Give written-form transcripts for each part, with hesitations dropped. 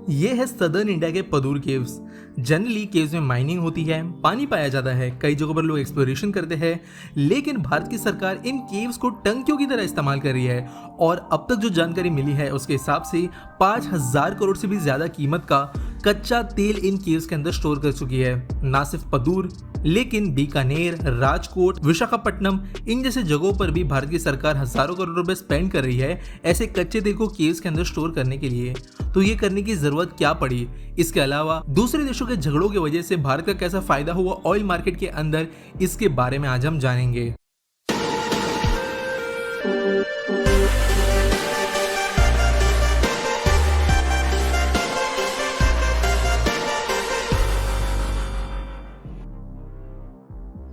ये है southern India के पदूर केव्स। जनरली केव्स में माइनिंग होती है, पानी पाया जाता है, कई जगहों पर लोग एक्सप्लोरेशन करते हैं, लेकिन भारत की सरकार इन केव्स को टंकियों की तरह इस्तेमाल कर रही है और अब तक जो जानकारी मिली है उसके हिसाब से 5,000 करोड़ से भी ज्यादा कीमत का कच्चा तेल इन केव्स के अंदर स्टोर कर चुकी है। ना सिर्फ पदूर लेकिन बीकानेर, राजकोट, विशाखापट्टनम इन जैसे जगहों पर भी भारत की सरकार हजारों करोड़ रुपए स्पेंड कर रही है ऐसे कच्चे तेल को केव्स के अंदर स्टोर करने के लिए। तो ये करने की जरूरत क्या पड़ी? इसके अलावा दूसरे देशों के झगड़ों की वजह से भारत का कैसा फायदा हुआ ऑयल मार्केट के अंदर, इसके बारे में आज हम जानेंगे।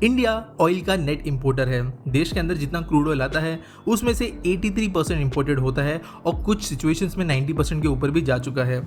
इंडिया ऑयल का नेट इंपोर्टर है। देश के अंदर जितना क्रूड ऑयल आता है उसमें से 83% इंपोर्टेड होता है और कुछ सिचुएशंस में 90% के ऊपर भी जा चुका है।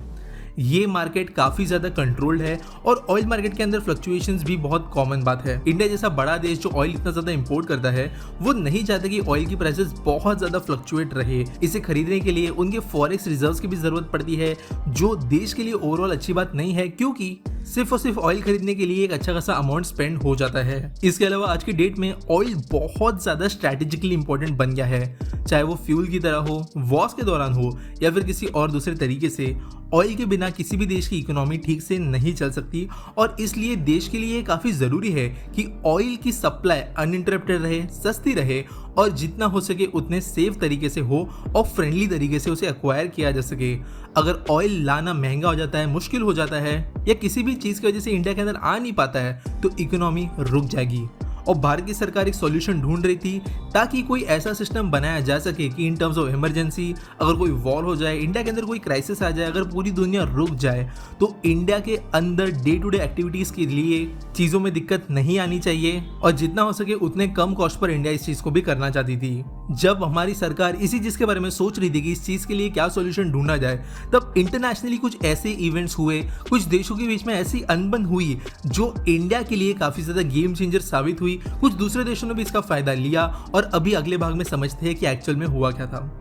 ये मार्केट काफी ज्यादा कंट्रोल्ड है और ऑयल मार्केट के अंदर फ्लक्चुएशंस भी बहुत कॉमन बात है। इंडिया जैसा बड़ा देश जो ऑयल इतना ज्यादा इंपोर्ट करता है वो नहीं चाहता कि ऑयल की प्राइसेस बहुत ज्यादा फ्लक्चुएट रहे। इसे खरीदने के लिए उनके फॉरेक्स रिजर्व्स की भी जरूरत पड़ती है, जो देश के लिए ओवरऑल अच्छी बात नहीं है, क्योंकि सिर्फ और सिर्फ ऑयल खरीदने के लिए एक अच्छा खासा अमाउंट स्पेंड हो जाता है। इसके अलावा आज की डेट में ऑयल बहुत ज्यादा स्ट्रैटेजिकली इंपॉर्टेंट बन गया है, चाहे वो फ्यूल की तरह हो, वॉर्स के दौरान हो या फिर किसी और दूसरे तरीके से। ऑयल के बिना किसी भी देश की इकोनॉमी ठीक से नहीं चल सकती और इसलिए देश के लिए काफी जरूरी है कि ऑयल की सप्लाई अनइंटरप्टेड रहे, सस्ती रहे और जितना हो सके उतने सेफ तरीके से हो और फ्रेंडली तरीके से उसे एक्वायर किया जा सके। अगर ऑयल लाना महंगा हो जाता है, मुश्किल हो जाता है या किसी भी चीज की वजह से इंडिया के अंदर आ नहीं पाता है तो इकोनॉमी रुक जाएगी। और भारत की सरकार एक सॉल्यूशन ढूंढ रही थी ताकि कोई ऐसा सिस्टम बनाया जा सके कि इन टर्म्स ऑफ इमरजेंसी अगर कोई वॉर हो जाए, इंडिया के अंदर कोई क्राइसिस आ जाए, अगर पूरी दुनिया रुक जाए तो इंडिया के अंदर डे टू डे एक्टिविटीज के लिए चीजों में दिक्कत नहीं आनी चाहिए और जितना हो सके उतने कम कॉस्ट पर इंडिया इस चीज को भी करना चाहती थी। जब हमारी सरकार इसी चीज के बारे में सोच रही थी कि इस चीज के लिए क्या सॉल्यूशन ढूंढा जाए, तब इंटरनेशनली कुछ ऐसे इवेंट्स हुए, कुछ देशों के बीच में ऐसी अनबन हुई जो इंडिया के लिए काफी ज्यादा गेम चेंजर साबित हुई। कुछ दूसरे देशों ने भी इसका फायदा लिया और अभी अगले भाग में समझते हैं कि एक्चुअल में हुआ क्या था।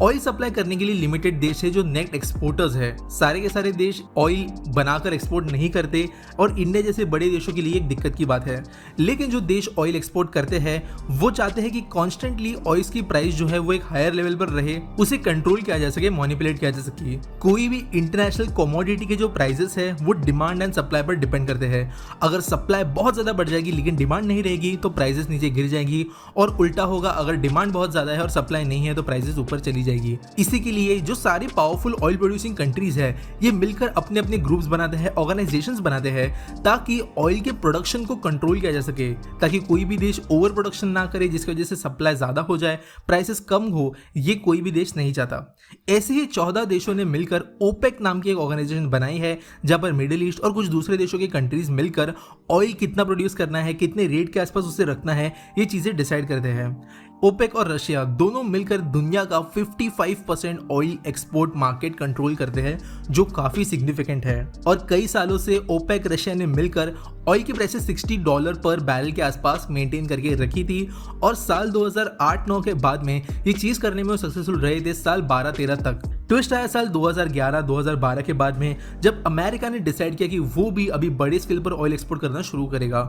ऑयल सप्लाई करने के लिए लिमिटेड देश है जो नेट एक्सपोर्टर्स है। सारे के सारे देश ऑयल बनाकर एक्सपोर्ट नहीं करते और इंडिया जैसे बड़े देशों के लिए एक दिक्कत की बात है। लेकिन जो देश ऑयल एक्सपोर्ट करते हैं वो चाहते हैं कि कॉन्स्टेंटली ऑयल की प्राइस जो है वो एक हायर लेवल पर रहे, उसे कंट्रोल किया जा सके, मैनिपुलेट किया जा सके। कोई भी इंटरनेशनल कमोडिटी के जो प्राइसेस है वो डिमांड एंड सप्लाई पर डिपेंड करते हैं। अगर सप्लाई बहुत ज्यादा बढ़ जाएगी लेकिन डिमांड नहीं रहेगी तो प्राइसेस नीचे गिर जाएगी और उल्टा होगा, अगर डिमांड बहुत ज्यादा है और सप्लाई नहीं है तो प्राइसेस ऊपर चली जाएगी। इसी के लिए जो सारे पावरफुल ऑयल प्रोड्यूसिंग कंट्रीज है ये मिलकर अपने अपने ग्रुप्स बनाते हैं, ऑर्गेनाइजेशंस बनाते हैं ताकि ऑयल के प्रोडक्शन को कंट्रोल किया जा सके, ताकि कोई भी देश ओवर प्रोडक्शन ना करे जिसकी वजह से सप्लाई ज्यादा हो जाए, प्राइसेस कम हो। ये कोई भी देश नहीं चाहता। ऐसे ही 14 देशों ने मिलकर ओपेक नाम की एक ऑर्गेनाइजेशन बनाई है जहां पर मिडिल ईस्ट और कुछ दूसरे देशों के कंट्रीज मिलकर ऑयल कितना प्रोड्यूस करना है, कितने रेट के आसपास उसे रखना है, ये चीजें डिसाइड करते हैं। ओपेक और रशिया दोनों मिलकर दुनिया का 55% ऑयल एक्सपोर्ट मार्केट कंट्रोल करते हैं, जो काफी सिग्निफिकेंट है। और कई सालों से ओपेक रशिया ने मिलकर ऑयल की प्राइसेस $60 पर बैरल के आसपास मेंटेन करके रखी थी और साल 2008-9 के बाद में ये चीज करने में वो सक्सेसफुल रहे थे साल 12-13 तक। ट्विस्ट आया साल 2011-2012 के बाद में जब अमेरिका ने डिसाइड किया कि वो भी अभी बड़े स्केल पर ऑयल एक्सपोर्ट करना शुरू करेगा।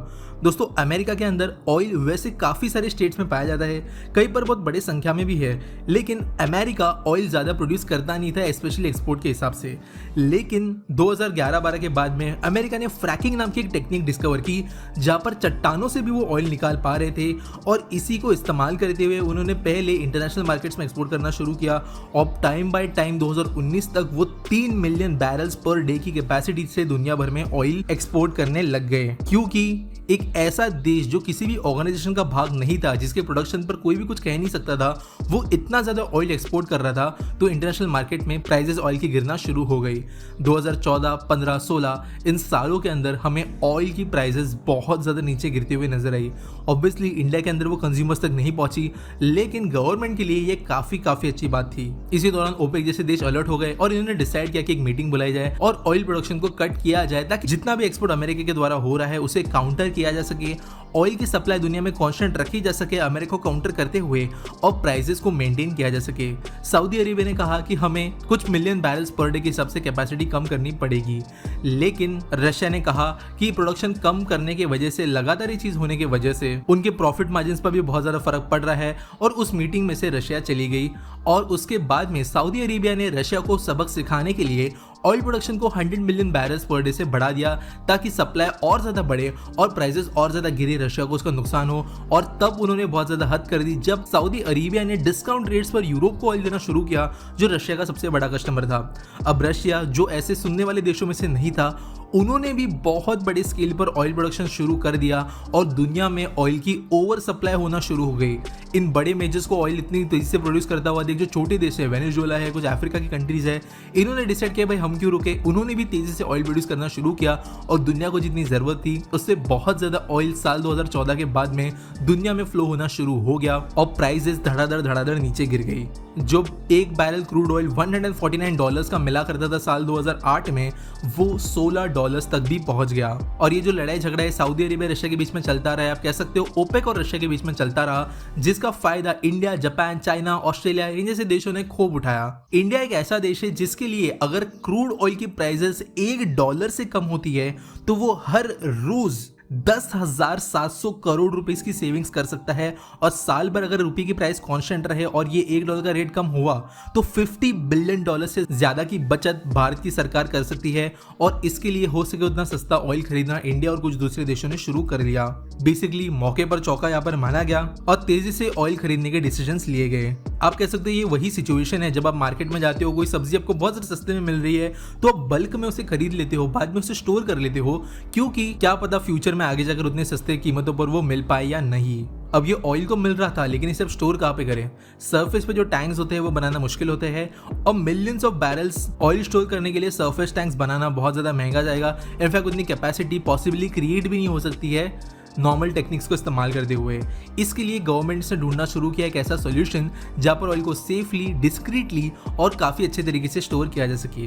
दोस्तों, अमेरिका के अंदर ऑयल वैसे काफी सारे स्टेट्स में पाया जाता है, कई पर बहुत बड़ी संख्या में भी है, लेकिन अमेरिका ऑयल ज्यादा प्रोड्यूस करता नहीं था, स्पेशली एक्सपोर्ट के हिसाब से। लेकिन 2011-12 के बाद में अमेरिका ने फ्रैकिंग नाम की एक टेक्निक डिस्कवर की जहां पर चट्टानों से भी वो ऑयल निकाल पा रहे थे और इसी को इस्तेमाल करते हुए उन्होंने पहले इंटरनेशनल मार्केट्स में एक्सपोर्ट करना शुरू किया और टाइम बाय टाइम 2019 तक वो 3 मिलियन बैरल्स पर डे की कैपेसिटी से दुनिया भर में ऑयल एक्सपोर्ट करने लग गए। क्योंकि एक ऐसा देश जो किसी भी ऑर्गेनाइजेशन का भाग नहीं था, जिसके प्रोडक्शन पर कोई भी कुछ कह नहीं सकता था, वो इतना ज्यादा ऑयल एक्सपोर्ट कर रहा था, तो इंटरनेशनल मार्केट में प्राइसेस ऑयल की गिरना शुरू हो गई। 2014, 15, 16 इन सालों के अंदर हमें ऑयल की प्राइसेस बहुत ज्यादा नीचे गिरती हुई नजर आई। ऑब्वियसली इंडिया के अंदर वो कंज्यूमर्स तक नहीं पहुंची, लेकिन गवर्नमेंट के लिए ये काफी अच्छी बात थी। इसी दौरान ओपेक जैसे देश अलर्ट हो गए और इन्होंने डिसाइड किया कि एक मीटिंग बुलाई जाए और ऑयल प्रोडक्शन को कट किया जाए ताकि जितना भी एक्सपोर्ट अमेरिका के द्वारा हो रहा है उसे काउंटर किया जा सके, ऑयल की सप्लाई दुनिया में कांस्टेंट रखी जा सके, अमेरिका को काउंटर करते हुए और प्राइसेस को मेंटेन किया जा सके। सऊदी अरेबिया ने कहा कि हमें कुछ मिलियन बैरल्स पर डे के हिसाब से कैपेसिटी कम करनी पड़ेगी, लेकिन रशिया ने कहा कि प्रोडक्शन कम करने की वजह से, लगातार ये चीज होने की वजह से उनके प्रॉफिट मार्जिन पर भी बहुत ज्यादा फर्क पड़ रहा है और उस मीटिंग में से रशिया चली गई। और उसके बाद में सऊदी अरेबिया ने रशिया को सबक सिखाने के लिए ऑयल प्रोडक्शन को 100 मिलियन बैरल्स पर डे से बढ़ा दिया ताकि सप्लाई और ज्यादा बढ़े और प्राइसेस और ज्यादा गिरे, रशिया को उसका नुकसान हो। और तब उन्होंने बहुत ज्यादा हद कर दी जब सऊदी अरेबिया ने डिस्काउंट रेट्स पर यूरोप को ऑयल देना शुरू किया, जो रशिया का सबसे बड़ा कस्टमर था। अब रशिया, जो ऐसे सुनने वाले देशों में से नहीं था, उन्होंने भी बहुत बड़े स्केल पर ऑयल प्रोडक्शन शुरू कर दिया और दुनिया में ऑयल की ओवर सप्लाई होना शुरू हो गई। इन बड़े मेजर्स को ऑयल इतनी तेजी से प्रोड्यूस करता हुआ देख, जो छोटे देश है, वेनेजुएला है, कुछ अफ्रीका की कंट्रीज है, इन्होंने डिसाइड किया भाई हम क्यों रुके। उन्होंने भी तेजी से ऑयल प्रोड्यूस करना शुरू किया और दुनिया को जितनी जरूरत थी उससे बहुत ज्यादा ऑयल साल 2014 के बाद में दुनिया में फ्लो होना शुरू हो गया और प्राइसेस धड़ाधड़ नीचे गिर गई। जो एक बैरल क्रूड ऑयल $149 का मिला करता था साल 2008 में, वो $16 तक भी पहुंच गया। और ये जो लड़ाई झगड़ा है सऊदी अरेबिया रशिया के बीच में चलता रहा है, आप कह सकते हो ओपेक और रशिया के बीच में चलता रहा, जिसका फायदा इंडिया, जापान, चाइना, ऑस्ट्रेलिया, इन जैसे देशों ने खूब उठाया। इंडिया एक ऐसा देश है जिसके लिए अगर क्रूड ऑयल की प्राइसेस $1 से कम होती है तो वो हर रोज 10,700 करोड़ रुपीस की सेविंग्स कर सकता है। और साल भर अगर रुपये की प्राइस कांस्टेंट रहे और ये $1 का रेट कम हुआ तो $50 बिलियन से ज्यादा की बचत भारत की सरकार कर सकती है। और इसके लिए हो सके उतना सस्ता ऑयल खरीदना इंडिया और कुछ दूसरे देशों ने शुरू कर लिया। बेसिकली मौके पर चौका यहाँ पर माना गया और तेजी से ऑयल खरीदने के डिसीजंस लिए गए। आप कह सकते हो ये वही सिचुएशन है जब आप मार्केट में जाते हो, कोई सब्जी आपको बहुत ज्यादा सस्ते में मिल रही है तो आप बल्क में उसे खरीद लेते हो, बाद में उसे स्टोर कर लेते हो, क्योंकि क्या पता फ्यूचर में आगे जाकर उतने सस्ते कीमतों पर वो मिल पाए या नहीं। अब ये ऑयल को मिल रहा था, लेकिन इसे अब स्टोर कहाँ पे करें? सरफेस पे जो टैंक्स होते हैं वो बनाना मुश्किल होते हैं और millions of barrels oil store करने के लिए सरफेस टैंक्स बनाना बहुत ज्यादा महंगा जाएगा। इनफैक्ट उतनी कैपेसिटी पॉसिबली क्रिएट भी नहीं हो सकती है नॉर्मल टेक्निक्स को इस्तेमाल करते हुए। इसके लिए गवर्नमेंट ने ढूंढना शुरू किया एक ऐसा सॉल्यूशन जहां पर ऑयल को सेफली, डिस्क्रीटली और काफी अच्छे तरीके से स्टोर किया जा सके।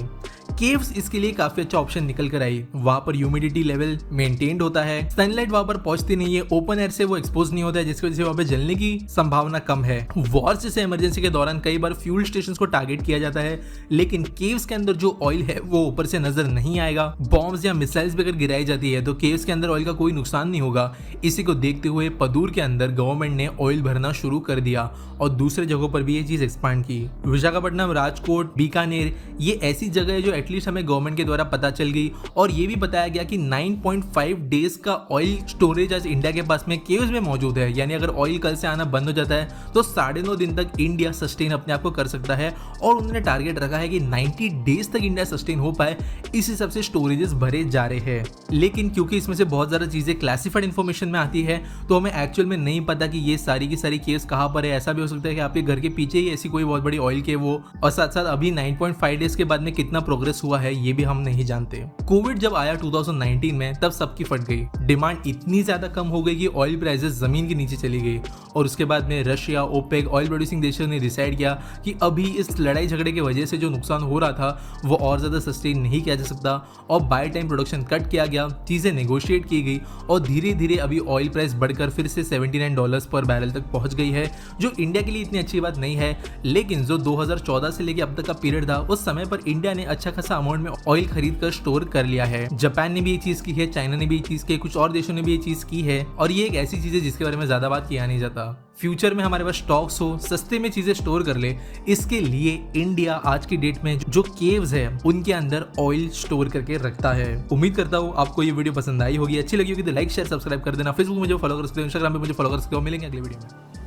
केव्स इसके लिए काफी अच्छा ऑप्शन निकल कर आई। वहां पर ह्यूमिडिटी लेवल मेंटेन्ड होता है, सनलाइट वहां पर पहुंचती नहीं है, ओपन एयर से वो एक्सपोज नहीं होता है, जिसकी वजह से वहां पे जलने की संभावना कम है। वॉर जैसे इमरजेंसी के दौरान कई बार फ्यूल स्टेशन को टारगेट किया जाता है, लेकिन केव्स के अंदर जो ऑयल है वो ऊपर से नजर नहीं आएगा। बॉम्ब्स या मिसाइल्स भी अगर गिराई जाती है तो केव्स के अंदर ऑयल का कोई नुकसान नहीं होगा। इसी को देखते हुए पदूर के अंदर गवर्नमेंट ने ऑयल भरना शुरू कर दिया और दूसरे जगहों पर भी ये चीज एक्सपांड की। विशाखापट्टनम, राजकोट, बीकानेर, ये ऐसी जगह है जो एटलीस्ट हमें गवर्नमेंट के द्वारा पता चल गई और ये भी बताया गया कि 9.5 डेज का ऑयल स्टोरेज आज इंडिया के पास में केव्स में मौजूद है। यानी अगर ऑयल कल से आना बंद हो जाता है तो 9.5 दिन तक इंडिया सस्टेन अपने आप को कर सकता है। और उन्होंने टारगेट रखा है कि 90 डेज तक इंडिया सस्टेन हो पाए, इस हिसाब से स्टोरेजेस भरे जा रहे हैं। लेकिन क्योंकि इसमें से बहुत ज्यादा चीजें क्लासिफाइड इन्फॉर्मेशन में आती है तो हमें एक्चुअल में नहीं पता कि ये सारी की सारी केस कहाँ पर है। ऐसा भी हो सकता है कि आपके घर के पीछे ही ऐसी कोई बहुत बड़ी ऑयल के वो, और साथ साथ अभी 9.5 डेज के बाद में कितना प्रोग्रेस हुआ है ये भी हम नहीं जानते। कोविड जब आया 2019 में तब सबकी फट गई, डिमांड इतनी ज्यादा कम हो गई कि ऑयल प्राइसेस जमीन के नीचे चली गई। और उसके बाद में रशिया, ओपेक, ऑयल प्रोड्यूसिंग देशों ने डिसाइड किया कि अभी इस लड़ाई झगड़े की वजह से जो नुकसान हो रहा था वो और ज्यादा सस्टेन नहीं किया जा सकता और बाय टाइम प्रोडक्शन कट किया गया, चीजें नेगोशिएट की गई और धीरे धीरे अभी ऑयल प्राइस बढ़कर फिर से $79 पर बैरल तक पहुंच गई है, जो इंडिया के लिए इतनी अच्छी बात नहीं है। लेकिन जो 2014 से लेकर अब तक का पीरियड था उस समय पर इंडिया ने अच्छा खासा अमाउंट में ऑयल खरीद कर स्टोर कर लिया है। जापान ने भी ये चीज की है, चाइना ने भी ये चीज की है, कुछ और देशों ने भी ये चीज की है और ये एक ऐसी चीज है जिसके बारे में ज्यादा बात किया नहीं जाता। फ्यूचर में हमारे पास स्टॉक्स हो, सस्ते में चीजें स्टोर कर ले, इसके लिए इंडिया आज की डेट में जो केव्स है उनके अंदर ऑयल स्टोर करके रखता है। उम्मीद करता हूँ आपको ये वीडियो पसंद आई होगी, अच्छी लगी होगी तो लाइक, शेयर, सब्सक्राइब कर देना। फेसबुक मुझे फॉलो कर सकते हो, इंस्टाग्राम पे मुझे फॉलो कर सकते हो। मिलेंगे अगले वीडियो में।